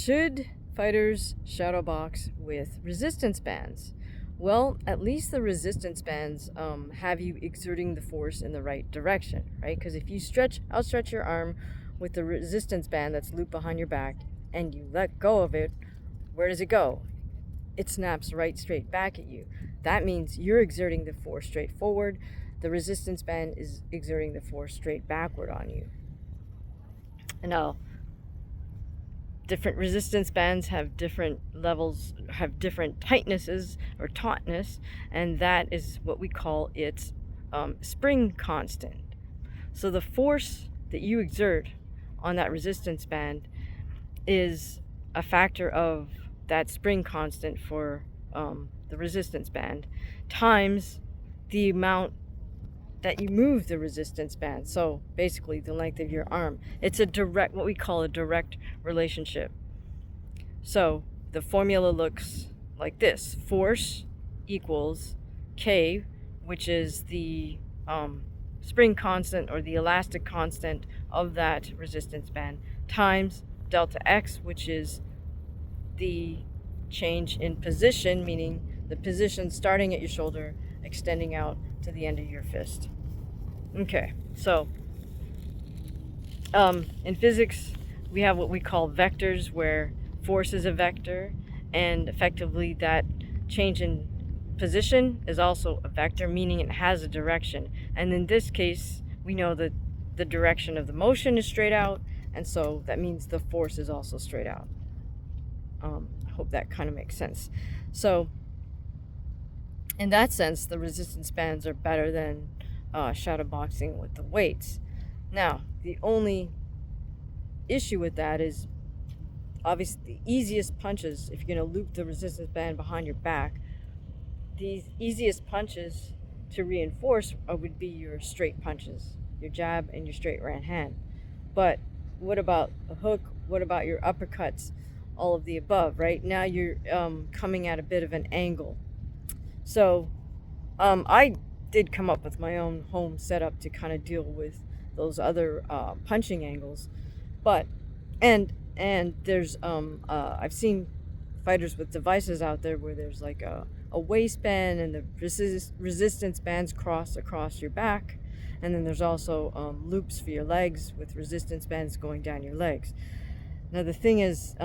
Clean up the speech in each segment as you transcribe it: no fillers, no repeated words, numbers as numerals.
Should fighters shadowbox with resistance bands? Well, at least the resistance bands have you exerting the force in the right direction, right? Because if you outstretch your arm with the resistance band that's looped behind your back and you let go of it, where does it go? It snaps right straight back at you. That means you're exerting the force straight forward. The resistance band is exerting the force straight backward on you. And now, different resistance bands have different levels, have different tightnesses or tautness, and that is what we call its spring constant. So the force that you exert on that resistance band is a factor of that spring constant for the resistance band times the amount that you move the resistance band. So basically the length of your arm. It's what we call a direct relationship. So the formula looks like this: force equals K, which is the spring constant or the elastic constant of that resistance band, times delta X, which is the change in position, meaning the position starting at your shoulder, extending out to the end of your fist. Okay, so in physics, we have what we call vectors, where force is a vector, and effectively that change in position is also a vector, meaning it has a direction. And in this case, we know that the direction of the motion is straight out, and so that means the force is also straight out. I hope that kind of makes sense. So in that sense, the resistance bands are better than shadowboxing with the weights. Now, the only issue with that is obviously the easiest punches, if you're going to loop the resistance band behind your back, the easiest punches to reinforce would be your straight punches, your jab and your straight right hand. But what about a hook? What about your uppercuts? All of the above, right? Now you're coming at a bit of an angle. So I did come up with my own home setup to kind of deal with those other punching angles. But and there's I've seen fighters with devices out there where there's like a waistband and the resistance bands cross across your back, and then there's also loops for your legs with resistance bands going down your legs. Now the thing is,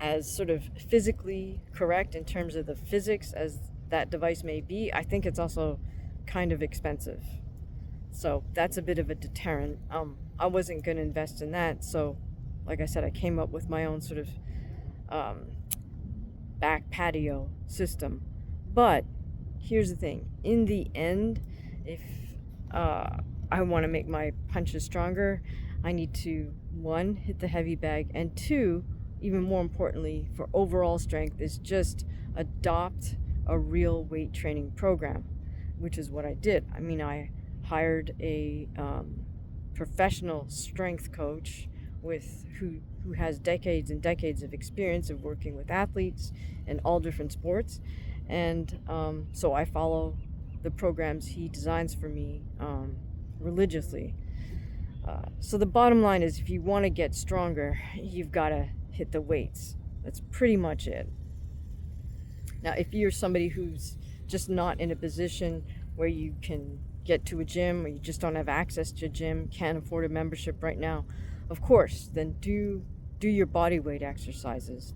as sort of physically correct in terms of the physics as that device may be, I think it's also kind of expensive. So that's a bit of a deterrent. I wasn't going to invest in that, so like I said, I came up with my own sort of back patio system. But here's the thing: in the end, if I want to make my punches stronger, I need to, one, hit the heavy bag, and two, even more importantly for overall strength, is just adopt a real weight training program, which is what I did. I mean, I hired a professional strength coach who has decades and decades of experience of working with athletes in all different sports, and so I follow the programs he designs for me religiously. So the bottom line is, if you want to get stronger, you've got to hit the weights. That's pretty much it. Now, if you're somebody who's just not in a position where you can get to a gym, or you just don't have access to a gym, can't afford a membership right now, of course, then do your body weight exercises.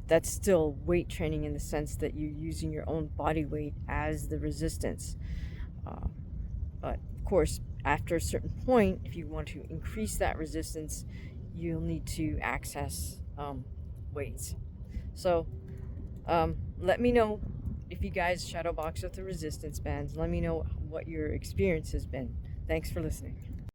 That's still weight training in the sense that you're using your own body weight as the resistance. But of course, after a certain point, if you want to increase that resistance, you'll need to access weights. So let me know if you guys shadowbox with the resistance bands. Let me know what your experience has been. Thanks for listening.